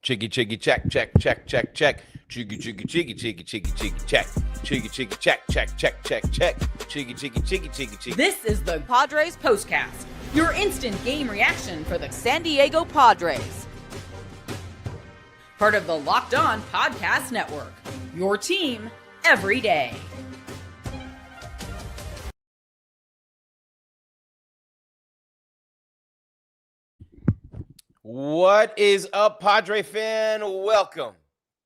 Chiggy, chiggy, check, check, check, check, check. Chiggy, chiggy, chiggy, chiggy, chiggy, chiggy, check. Chiggy, chiggy, check, check, check, check, check. Chiggy, chiggy, chiggy, chiggy, chiggy. This is the Padres Postcast, your instant game reaction for the San Diego Padres. Part of the Locked On Podcast Network, your team every day. What is up, Padre fan? Welcome.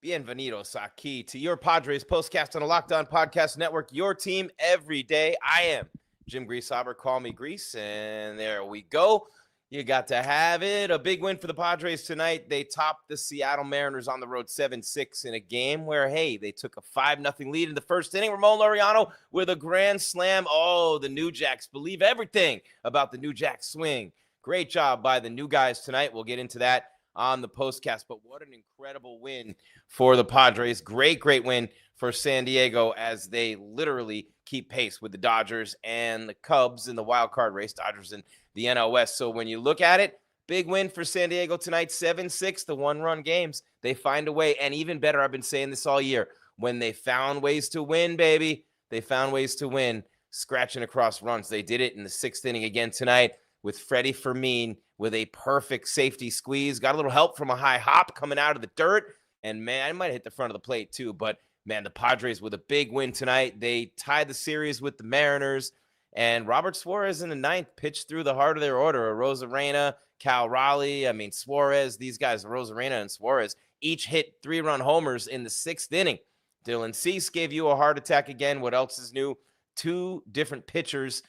Bienvenidos aquí to your Padres Postcast on the Locked On Podcast Network, your team every day. I am Jim Grieshaber. Call me Gries, and there we go. You got to have it. A big win for the Padres tonight. They topped the Seattle Mariners on the road 7-6 in a game where, hey, they took a 5-0 lead in the first inning. Ramon Laureano with a grand slam. Oh, the New Jacks believe everything about the New Jack swing. Great job by the new guys tonight. We'll get into that on the postcast, but what an incredible win for the Padres. Great win for San Diego as they literally keep pace with the Dodgers and the Cubs in the wild card race, Dodgers in the NL West. So when you look at it, big win for San Diego tonight, 7-6, the one-run games. They find a way, and even better, I've been saying this all year, when they found ways to win, baby, they found ways to win, scratching across runs. They did it in the sixth inning again tonight with Freddy Fermin with a perfect safety squeeze. Got a little help from a high hop coming out of the dirt. And, man, I might hit the front of the plate too. But, man, the Padres with a big win tonight. They tied the series with the Mariners. And Robert Suarez in the ninth pitched through the heart of their order. Rosarena, Cal Raleigh, Suarez. These guys, Rosarena and Suarez, each hit 3-run homers in the sixth inning. Dylan Cease gave you a heart attack again. What else is new? Two different pitchers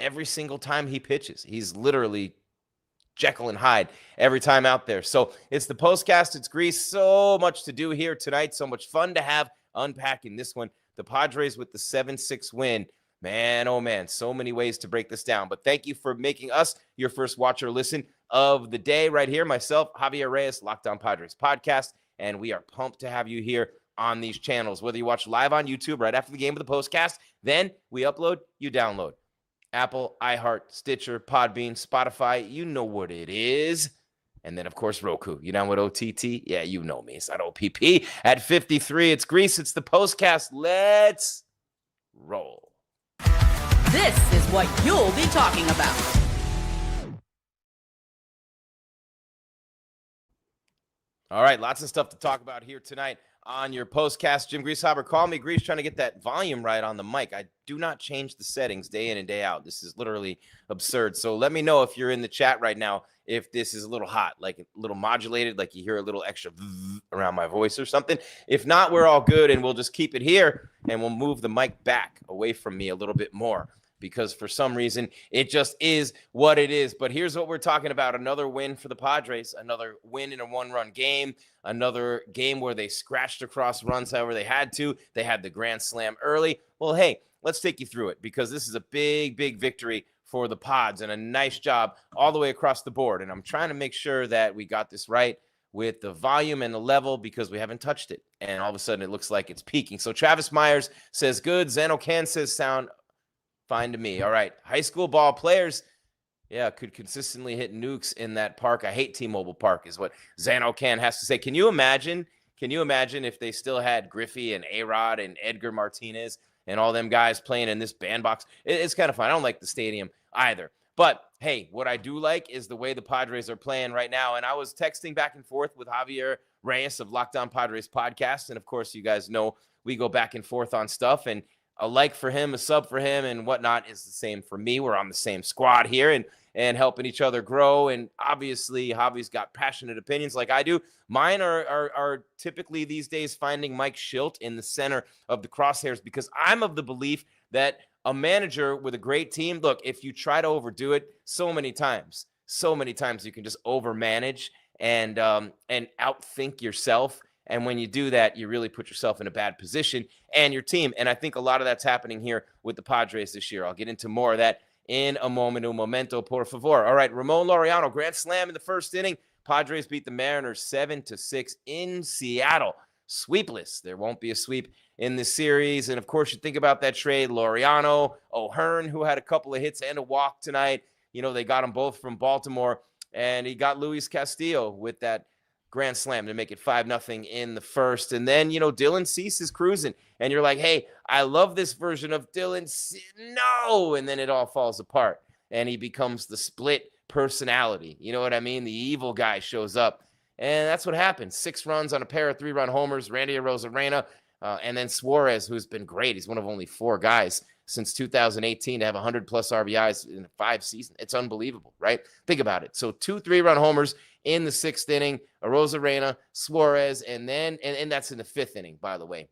every single time he pitches. He's literally Jekyll and Hyde every time out there. So it's the postcast. It's Gries. So much to do here tonight. So much fun to have unpacking this one. The Padres with the 7-6 win. Man, oh man, so many ways to break this down. But thank you for making us your first watch or listen of the day right here. Myself, Javier Reyes, Locked On Padres podcast. And we are pumped to have you here on these channels. Whether you watch live on YouTube right after the game of the postcast, then we upload, you download. Apple, iHeart, Stitcher, Podbean, Spotify, you know what it is. And then, of course, Roku. You down with OTT? Yeah, you know me. It's not OPP. At 53, it's Gries. It's the postcast. Let's roll. This is what you'll be talking about. All right, lots of stuff to talk about here tonight on your postcast. Jim Grieshaber, call me Gries, trying to get that volume right on the mic. I do not change the settings day in and day out. This is literally absurd. So let me know if you're in the chat right now, if this is a little hot, like a little modulated, like you hear a little extra around my voice or something. If not, we're all good, and we'll just keep it here, and we'll move the mic back away from me a little bit more, because for some reason it just is what it is. But here's what we're talking about. Another win for the Padres, another win in a one-run game, another game where they scratched across runs however they had to. They had the grand slam early. Well, hey, let's take you through it, because this is a big victory for the Pods and a nice job all the way across the board. And I'm trying to make sure that we got this right with the volume and the level, because we haven't touched it. And all of a sudden it looks like it's peaking. So Travis Myers says good. Zano Can says sound fine to me. All right. High school ball players, yeah, could consistently hit nukes in that park. I hate T-Mobile Park is what Zano Can has to say. Can you imagine if they still had Griffey and A-Rod and Edgar Martinez and all them guys playing in this bandbox? It's kind of fun. I don't like the stadium either. But, hey, what I do like is the way the Padres are playing right now. And I was texting back and forth with Javier Reyes of Locked On Padres podcast. And, of course, you guys know we go back and forth on stuff. And a like for him, a sub for him, and whatnot is the same for me. We're on the same squad here and helping each other grow. And obviously, Javi's got passionate opinions like I do. Mine are typically these days finding Mike Schilt in the center of the crosshairs, because I'm of the belief that a manager with a great team, look, if you try to overdo it so many times you can just overmanage and outthink yourself. And when you do that, you really put yourself in a bad position and your team. And I think a lot of that's happening here with the Padres this year. I'll get into more of that in a moment. Un momento, por favor. All right, Ramon Laureano, grand slam in the first inning. Padres beat the Mariners 7-6 in Seattle. Sweepless. There won't be a sweep in this series. And, of course, you think about that trade, Laureano, O'Hearn, who had a couple of hits and a walk tonight. You know, they got them both from Baltimore. And he got Luis Castillo with that grand slam to make it 5-0 in the first. And then, Dylan Cease is cruising. And you're like, hey, I love this version of Dylan. No. And then it all falls apart. And he becomes the split personality. You know what I mean? The evil guy shows up. And that's what happened. 6 runs on a pair of 3-run homers. Randy Arozarena. And then Suarez, who's been great. He's one of only 4 guys since 2018 to have 100-plus RBIs in 5 seasons. It's unbelievable, right? Think about it. So 2 3-run homers in the 6th inning, Arozarena, Suarez, and that's in the 5th inning, by the way.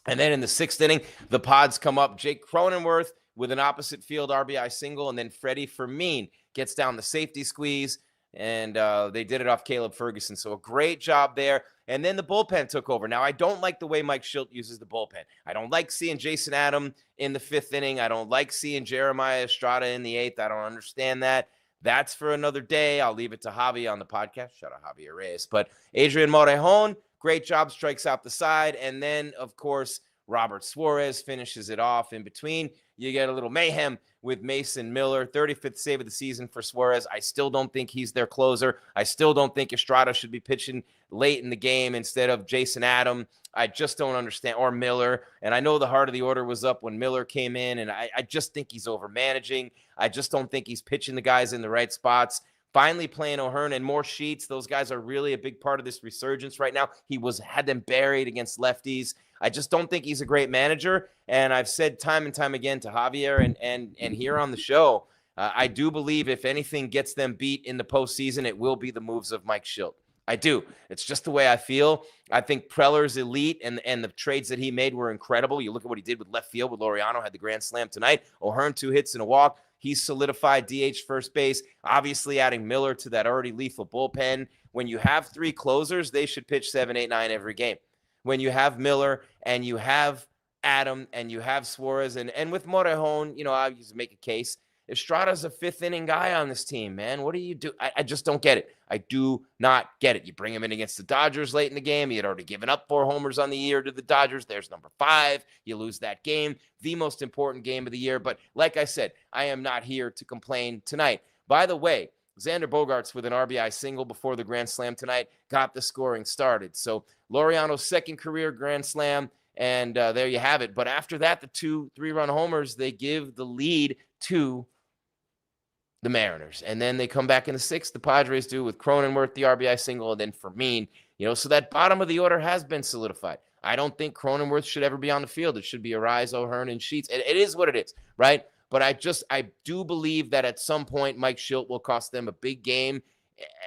And then in the 6th inning, the Pods come up. Jake Cronenworth with an opposite field RBI single, and then Freddy Fermin gets down the safety squeeze, and they did it off Caleb Ferguson. So a great job there. And then the bullpen took over. Now, I don't like the way Mike Shildt uses the bullpen. I don't like seeing Jason Adam in the 5th inning. I don't like seeing Jeremiah Estrada in the 8th. I don't understand that. That's for another day. I'll leave it to Javi on the podcast. Shout out Javier Reyes. But Adrian Morejon, great job, strikes out the side. And then, of course, Robert Suarez finishes it off. In between, you get a little mayhem with Mason Miller. 35th save of the season for Suarez. I still don't think he's their closer. I still don't think Estrada should be pitching late in the game instead of Jason Adam. I just don't understand. Or Miller. And I know the heart of the order was up when Miller came in, and I just think he's over-managing. I just don't think he's pitching the guys in the right spots. Finally playing O'Hearn and more Sheets. Those guys are really a big part of this resurgence right now. He had them buried against lefties. I just don't think he's a great manager. And I've said time and time again to Javier and here on the show, I do believe if anything gets them beat in the postseason, it will be the moves of Mike Shildt. I do. It's just the way I feel. I think Preller's elite, and the trades that he made were incredible. You look at what he did with left field with Laureano, had the grand slam tonight. O'Hearn, 2 hits and a walk. He's solidified DH first base, obviously adding Miller to that already lethal bullpen. When you have 3 closers, they should pitch 7, 8, 9 every game. When you have Miller and you have Adam and you have Suarez and with Morejon, I used to make a case. Estrada's a 5th inning guy on this team, man. What do you do? I just don't get it. I do not get it. You bring him in against the Dodgers late in the game. He had already given up 4 homers on the year to the Dodgers. There's number 5. You lose that game, the most important game of the year. But like I said, I am not here to complain tonight. By the way, Xander Bogaerts with an RBI single before the grand slam tonight got the scoring started. So Laureano's 2nd career grand slam, and there you have it. But after that, the 2 3-run homers, they give the lead to the Mariners. And then they come back in the 6th, the Padres do, with Cronenworth, the RBI single, and then Fermin. So that bottom of the order has been solidified. I don't think Cronenworth should ever be on the field. It should be Arise, O'Hearn, and Sheets. It is what it is, right? But I do believe that at some point Mike Shildt will cost them a big game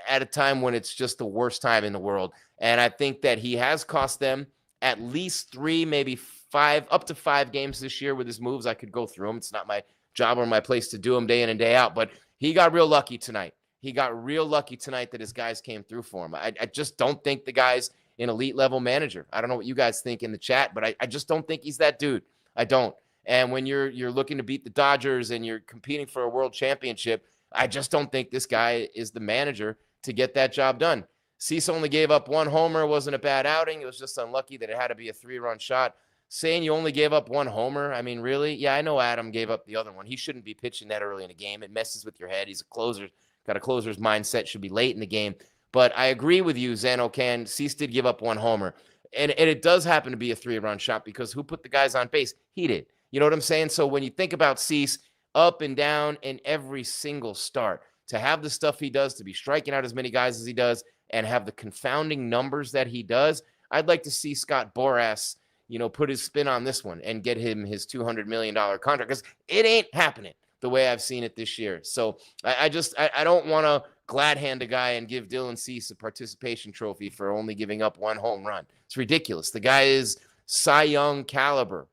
at a time when it's just the worst time in the world. And I think that he has cost them at least 3, maybe 5, up to 5 games this year with his moves. I could go through them. It's not my job or my place to do them day in and day out, but he got real lucky tonight. He got real lucky tonight that his guys came through for him. I just don't think the guy's an elite level manager. I don't know what you guys think in the chat, but I just don't think he's that dude. I don't. And when you're looking to beat the Dodgers and you're competing for a world championship, I just don't think this guy is the manager to get that job done. Cease only gave up 1 homer. It wasn't a bad outing. It was just unlucky that it had to be a 3-run shot. Saying you only gave up 1 homer, I mean, really? Yeah, I know Adam gave up the other one. He shouldn't be pitching that early in a game. It messes with your head. He's a closer. Got a closer's mindset. Should be late in the game. But I agree with you, Zano Can. Cease did give up 1 homer. And it does happen to be a 3-run shot because who put the guys on base? He did. You know what I'm saying? So when you think about Cease up and down in every single start, to have the stuff he does, to be striking out as many guys as he does, and have the confounding numbers that he does, I'd like to see Scott Boras, put his spin on this one and get him his $200 million contract, because it ain't happening the way I've seen it this year. So I don't want to glad hand a guy and give Dylan Cease a participation trophy for only giving up 1 home run. It's ridiculous. The guy is Cy Young caliber.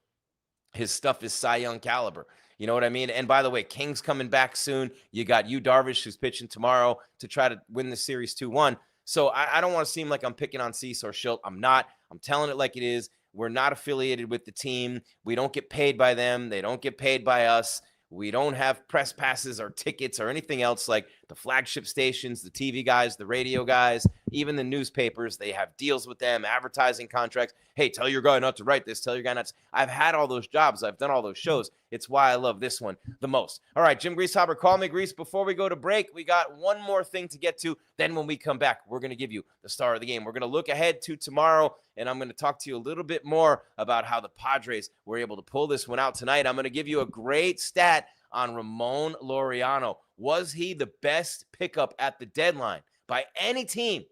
His stuff is Cy Young caliber. You know what I mean? And by the way, King's coming back soon. You got Darvish, who's pitching tomorrow to try to win the series 2-1. So I don't want to seem like I'm picking on Cease or Shildt. I'm not. I'm telling it like it is. We're not affiliated with the team. We don't get paid by them. They don't get paid by us. We don't have press passes or tickets or anything else like the flagship stations, the TV guys, the radio guys, even the newspapers. They have deals with them, advertising contracts. Hey, tell your guy not to write this. Tell your guy not to. I've had all those jobs. I've done all those shows. It's why I love this one the most. All right, Jim Grieshaber, call me Gries. Before we go to break, we got one more thing to get to. Then when we come back, we're going to give you the star of the game. We're going to look ahead to tomorrow, and I'm going to talk to you a little bit more about how the Padres were able to pull this one out tonight. I'm going to give you a great stat on Ramon Laureano. Was he the best pickup at the deadline by any team?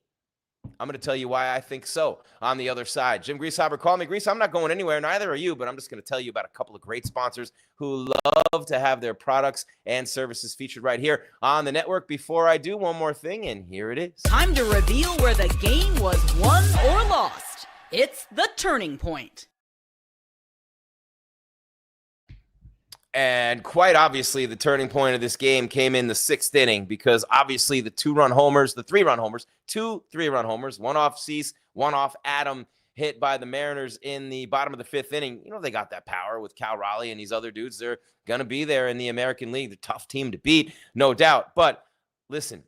I'm going to tell you why I think so on the other side. Jim Grieshaber, call me Gries. I'm not going anywhere, neither are you, but I'm just going to tell you about a couple of great sponsors who love to have their products and services featured right here on the network. Before I do, one more thing, and here it is. Time to reveal where the game was won or lost. It's the turning point. And quite obviously, the turning point of this game came in the 6th inning because obviously the 2-run homers, the 3-run homers, 2 3-run homers, one off Cease, one off Adam, hit by the Mariners in the bottom of the 5th inning. You know, they got that power with Cal Raleigh and these other dudes. They're going to be there in the American League. The tough team to beat, no doubt. But listen,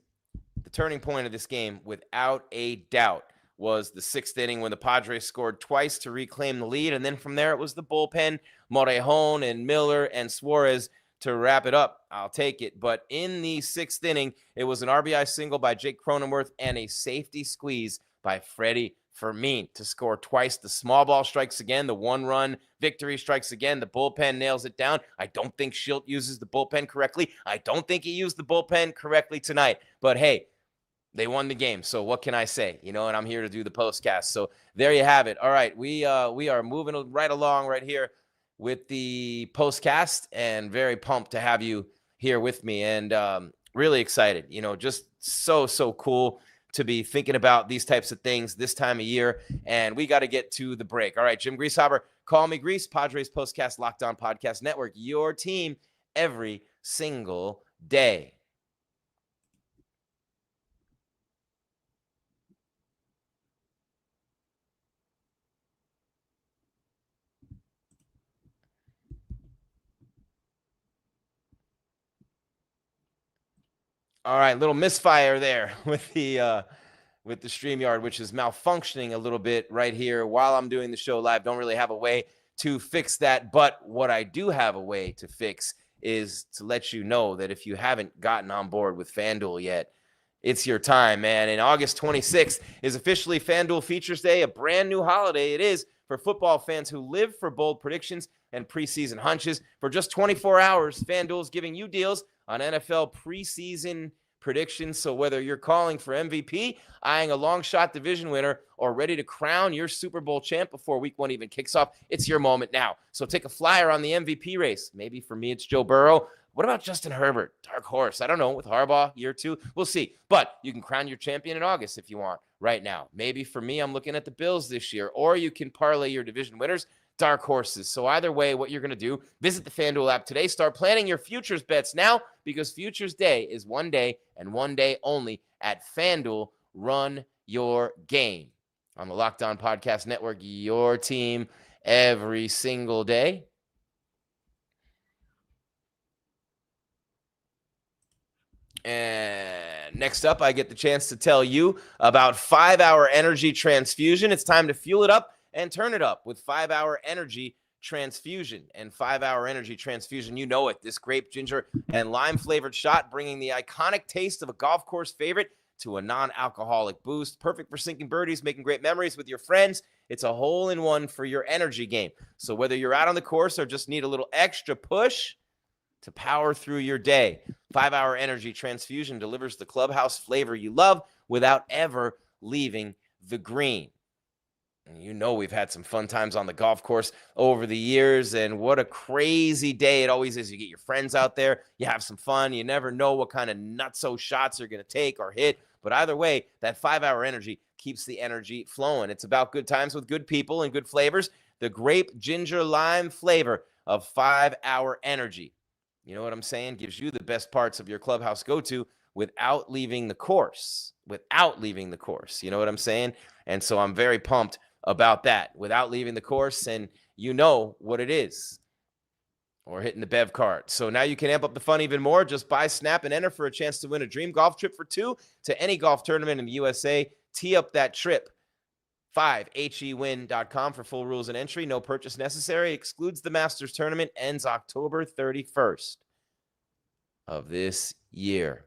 the turning point of this game, without a doubt, was the 6th inning when the Padres scored twice to reclaim the lead. And then from there, it was the bullpen, Morejon and Miller and Suarez to wrap it up. I'll take it. But in the 6th inning, it was an RBI single by Jake Cronenworth and a safety squeeze by Freddy Fermin to score twice. The small ball strikes again. The 1-run victory strikes again. The bullpen nails it down. I don't think Schilt uses the bullpen correctly. I don't think he used the bullpen correctly tonight. But hey, they won the game, so what can I say? You know, and I'm here to do the postcast. So there you have it. All right, we are moving right along right here with the postcast, and very pumped to have you here with me, and really excited. You know, just so cool to be thinking about these types of things this time of year, and we got to get to the break. All right, Jim Grieshaber, call me Gries, Padres Postcast, Locked On Podcast Network, your team every single day. All right, little misfire there with the StreamYard, which is malfunctioning a little bit right here while I'm doing the show live. Don't really have a way to fix that, but what I do have a way to fix is to let you know that if you haven't gotten on board with FanDuel yet, it's your time, man. And August 26th is officially FanDuel Features Day, a brand new holiday. It is for football fans who live for bold predictions and preseason hunches. For just 24 hours, FanDuel is giving you deals on NFL preseason predictions. So whether you're calling for MVP, eyeing a long shot division winner, or ready to crown your Super Bowl champ before week 1 even kicks off, it's your moment now. So take a flyer on the MVP race. Maybe for me, it's Joe Burrow. What about Justin Herbert? Dark horse. I don't know. With Harbaugh, year 2, we'll see. But you can crown your champion in August if you want right now. Maybe for me, I'm looking at the Bills this year, or you can parlay your division winners, dark horses. So either way, what you're going to do, visit the FanDuel app today. Start planning your futures bets now, because Futures Day is one day and one day only at FanDuel. Run your game on the Locked On Podcast Network, your team every single day. And next up, I get the chance to tell you about 5-Hour Energy Transfusion. It's time to fuel it up and turn it up with 5-Hour Energy Transfusion. And 5-Hour Energy Transfusion, you know it, this grape, ginger, and lime flavored shot, bringing the iconic taste of a golf course favorite to a non-alcoholic boost. Perfect for sinking birdies, making great memories with your friends. It's a hole-in-one for your energy game. So whether you're out on the course or just need a little extra push to power through your day, 5-Hour Energy Transfusion delivers the clubhouse flavor you love without ever leaving the green. And you know we've had some fun times on the golf course over the years, and what a crazy day it always is. You get your friends out there, you have some fun. You never know what kind of nutso shots you're going to take or hit, but either way, that 5-Hour Energy keeps the energy flowing. It's about good times with good people and good flavors. The grape, ginger, lime flavor of 5-Hour Energy, you know what I'm saying, gives you the best parts of your clubhouse go-to without leaving the course. You know what I'm saying? And so I'm very pumped about that, without leaving the course. And you know what it is. or hitting the Bev card. So now you can amp up the fun even more. Just buy, snap, and enter for a chance to win a dream golf trip for two to any golf tournament in the USA. Tee up that trip. 5hewin.com for full rules and entry. No purchase necessary. Excludes the Masters tournament. Ends October 31st of this year.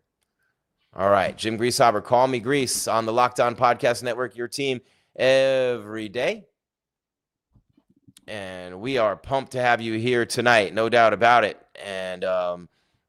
All right, Jim Grieshaber, call me Gries on the Locked On Podcast Network, your team every day. And we are pumped to have you here tonight, no doubt about it. And,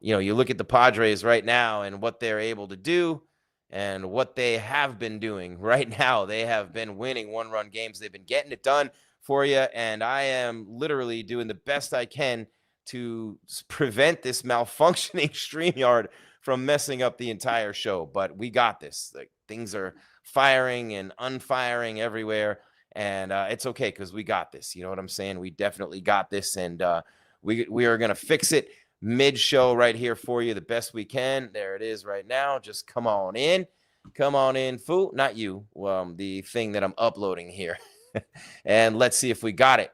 you look at the Padres right now and what they're able to do and what they have been doing right now. They have been winning one-run games. They've been getting it done for you. And I am literally doing the best I can to prevent this malfunctioning StreamYard from messing up the entire show. But we got this. Like, things are firing and unfiring everywhere. And it's okay because we got this. You know what I'm saying? We definitely got this. And we are going to fix it mid-show right here for you the best we can. There it is right now. Just come on in. Come on in, foo. Not you. The thing that I'm uploading here. And let's see if we got it.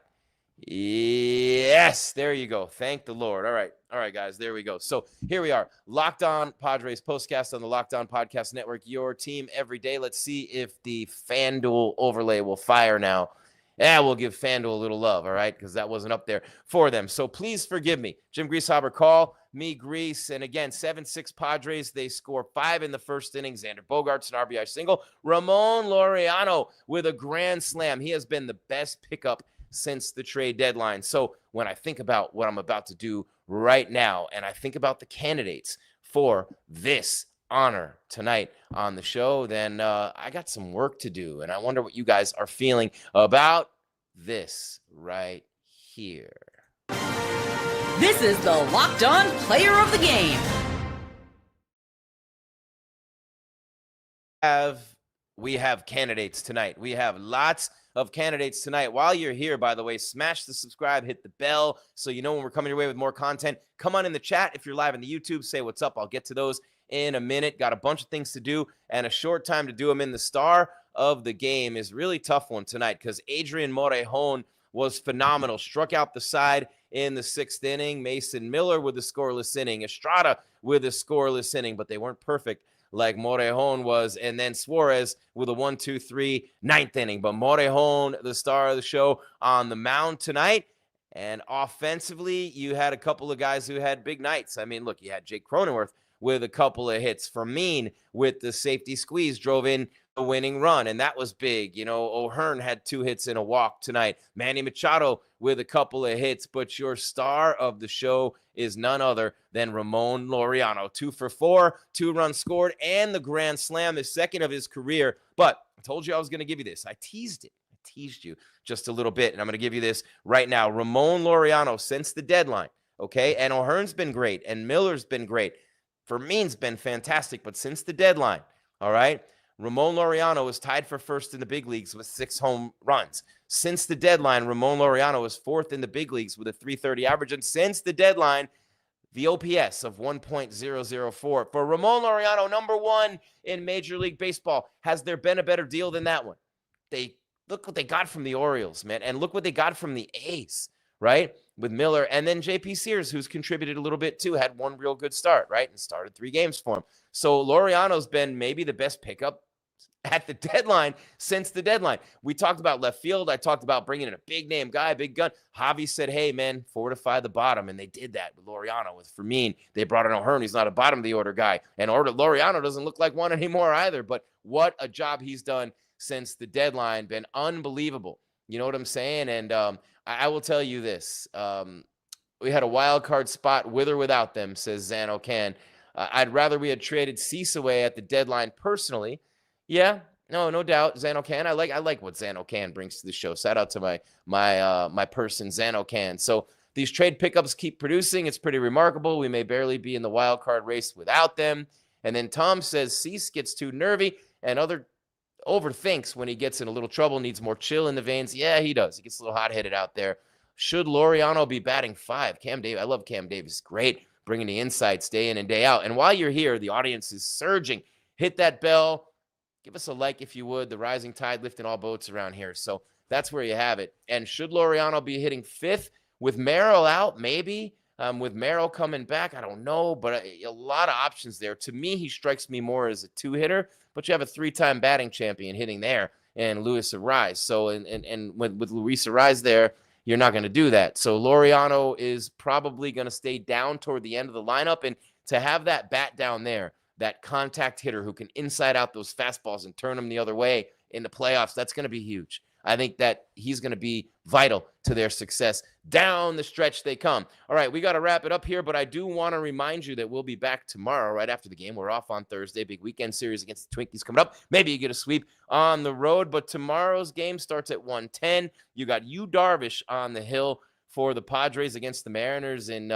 Yes, there you go. Thank the Lord. All right, guys, there we go. So here we are, Locked On Padres Postcast on the Locked On Podcast Network, your team every day. Let's see if the FanDuel overlay will fire now. Yeah, we'll give FanDuel a little love, all right, because that wasn't up there for them. So please forgive me. Jim Grieshaber, call me Gries. And again, 7-6 Padres. They score 5 in the first inning. Xander Bogaerts, an RBI single. Ramon Laureano with a grand slam. He has been the best pickup since the trade deadline. So when I think about what I'm about to do right now, and I think about the candidates for this honor tonight on the show, then I got some work to do. And I wonder what you guys are feeling about this right here. This is the Locked On Player of the Game. We have candidates tonight. We have lots of candidates tonight. While you're here, by the way, smash the subscribe, hit the bell so you know when we're coming your way with more content. Come on in the chat. If you're live on the YouTube, say what's up. I'll get to those in a minute. Got a bunch of things to do and a short time to do them in. The star of the game is really tough one tonight because Adrian Morejon was phenomenal. Struck out the side in the 6th inning. Mason Miller with a scoreless inning. Estrada with a scoreless inning, but they weren't perfect like Morejon was, and then Suarez with a 1-2-3 9th inning. But Morejon, the star of the show on the mound tonight. And offensively, you had a couple of guys who had big nights. I mean, look, you had Jake Cronenworth with a couple of hits. Fermin with the safety squeeze drove in a winning run, and that was big. O'Hearn had 2 hits and a walk tonight. Manny Machado with a couple of hits, but your star of the show is none other than Ramon Laureano. 2 for 4, 2 runs scored, and the grand slam, the second of his career. But I told you I was going to give you this. I teased it. I teased you just a little bit, and I'm going to give you this right now. Ramon Laureano since the deadline, okay? And O'Hearn's been great, and Miller's been great. Fermin's been fantastic, but since the deadline, all right, Ramon Laureano is tied for first in the big leagues with 6 home runs. Since the deadline, Ramon Laureano is 4th in the big leagues with a .330 average. And since the deadline, the OPS of 1.004. For Ramon Laureano, number 1 in Major League Baseball. Has there been a better deal than that one? Look what they got from the Orioles, man. And look what they got from the A's, right? With Miller. And then J.P. Sears, who's contributed a little bit too, had one real good start, right? And started 3 games for him. So Laureano's been maybe the best pickup at the deadline since the deadline. We talked about left field. I talked about bringing in a big name guy, big gun. Javi said, hey, man, fortify the bottom. And they did that with Laureano, with Fermin. They brought in O'Hearn. He's not a bottom of the order guy. And Laureano doesn't look like one anymore either. But what a job he's done since the deadline. Been unbelievable. You know what I'm saying? And I will tell you this. We had a wild card spot with or without them, says Zano Can. I'd rather we had traded Cease away at the deadline personally. Yeah, no doubt. Zano Can. I like what Zano Can brings to the show. Shout out to my person, Zano Can. So these trade pickups keep producing. It's pretty remarkable. We may barely be in the wild card race without them. And then Tom says Cease gets too nervy and overthinks when he gets in a little trouble, needs more chill in the veins. Yeah, he does. He gets a little hot-headed out there. Should Laureano be batting 5? Cam Davis. I love Cam Davis. Great. Bringing the insights day in and day out. And while you're here, the audience is surging. Hit that bell. Give us a like if you would. The rising tide lifting all boats around here. So that's where you have it. And should Laureano be hitting 5th with Merrill out? Maybe. With Merrill coming back, I don't know, but a lot of options there. To me, he strikes me more as a 2-hitter, but you have a 3-time batting champion hitting there and Luis Arise. So, and with Luis Arise there, you're not going to do that. So Laureano is probably going to stay down toward the end of the lineup. And to have that bat down there, that contact hitter who can inside out those fastballs and turn them the other way in the playoffs, that's going to be huge. I think that he's going to be vital to their success. Down the stretch they come. All right, we got to wrap it up here, but I do want to remind you that we'll be back tomorrow right after the game. We're off on Thursday. Big weekend series against the Twinkies coming up. Maybe you get a sweep on the road, but tomorrow's game starts at 1:10. You got Darvish on the hill for the Padres against the Mariners in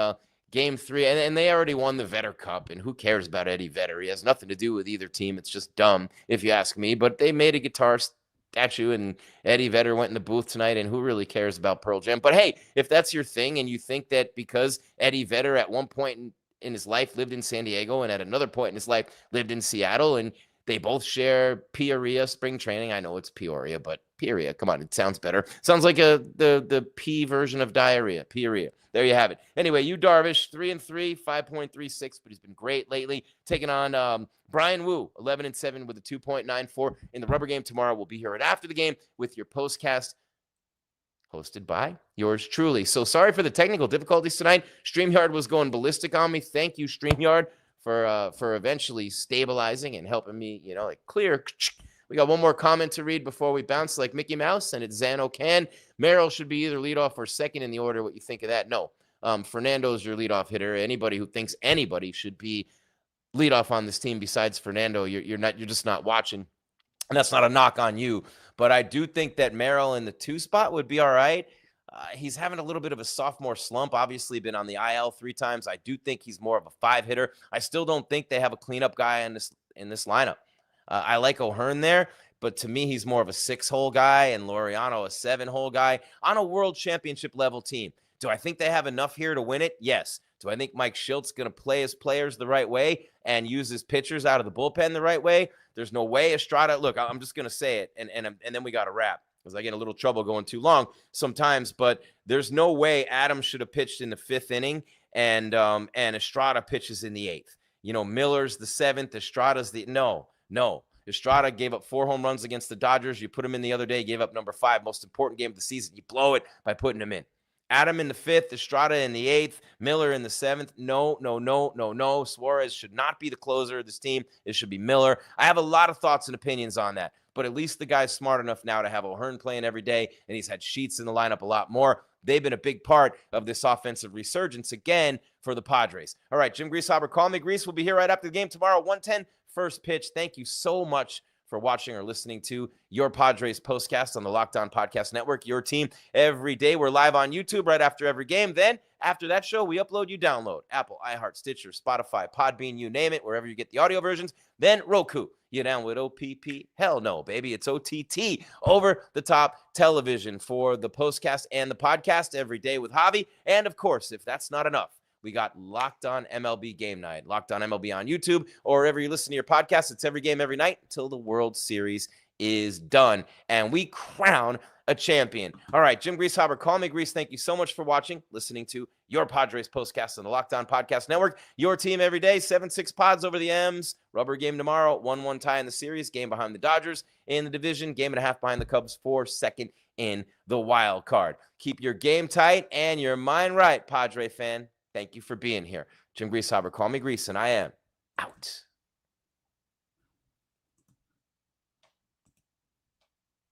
Game 3, and they already won the Vetter Cup, and who cares about Eddie Vedder? He has nothing to do with either team. It's just dumb, if you ask me, but they made a guitar statue, and Eddie Vedder went in the booth tonight, and who really cares about Pearl Jam? But hey, if that's your thing, and you think that because Eddie Vedder at one point in his life lived in San Diego, and at another point in his life lived in Seattle, and they both share Peoria spring training. I know it's Peoria, but Peoria, come on, it sounds better. Sounds like the P version of diarrhea, Peoria. There you have it. Anyway, Darvish, 3-3, 5.36, but he's been great lately. Taking on Bryan Woo, 11-7 with a 2.94 in the rubber game tomorrow. We'll be here right after the game with your postcast, hosted by yours truly. So sorry for the technical difficulties tonight. StreamYard was going ballistic on me. Thank you, StreamYard, for eventually stabilizing and helping me, clear. We got one more comment to read before we bounce, like Mickey Mouse, and it's Zano Can. Merrill should be either leadoff or second in the order. What you think of that? No. Fernando's your leadoff hitter. Anybody who thinks anybody should be leadoff on this team besides Fernando, you're just not watching. And that's not a knock on you. But I do think that Merrill in the 2 spot would be all right. He's having a little bit of a sophomore slump. Obviously, been on the IL 3 times. I do think he's more of a 5 hitter. I still don't think they have a cleanup guy in this lineup. I like O'Hearn there, but to me, he's more of a 6-hole guy, and Laureano a 7-hole guy on a world championship level team. Do I think they have enough here to win it? Yes. Do I think Mike Schilt's going to play his players the right way and use his pitchers out of the bullpen the right way? There's no way Estrada. Look, I'm just going to say it, and then we got to wrap because I get in a little trouble going too long sometimes. But there's no way Adams should have pitched in the 5th inning, and Estrada pitches in the 8th. Miller's the 7th. Estrada's the no. Estrada gave up 4 home runs against the Dodgers. You put him in the other day, gave up number 5, most important game of the season. You blow it by putting him in. Adam in the 5th, Estrada in the 8th, Miller in the 7th. No. Suarez should not be the closer of this team. It should be Miller. I have a lot of thoughts and opinions on that, but at least the guy's smart enough now to have O'Hearn playing every day, and he's had Sheets in the lineup a lot more. They've been a big part of this offensive resurgence again for the Padres. All right, Jim Grieshaber, call me Gries. We'll be here right after the game tomorrow, 1:10, first pitch. Thank you so much for watching or listening to your Padres postcast on the Locked On Podcast Network, your team every day. We're live on YouTube right after every game. Then after that show, we upload, you download Apple, iHeart, Stitcher, Spotify, Podbean, you name it, wherever you get the audio versions. Then Roku, you download OPP. Hell no, baby. It's OTT, over the top television, for the postcast and the podcast every day with Javi. And of course, if that's not enough, we got Locked On MLB Game Night, Locked On MLB on YouTube, or wherever you listen to your podcast. It's every game, every night until the World Series is done, and we crown a champion. All right, Jim Grieshaber, call me Gries. Thank you so much for watching, listening to your Padres postcast on the Locked On Podcast Network. Your team every day, 7-6 Pods over the M's. Rubber game tomorrow, 1-1 tie in the series, game behind the Dodgers in the division, game and a half behind the Cubs for second in the wild card. Keep your game tight and your mind right, Padre fan. Thank you for being here. Jim Grieshaber, call me Gries, and I am out.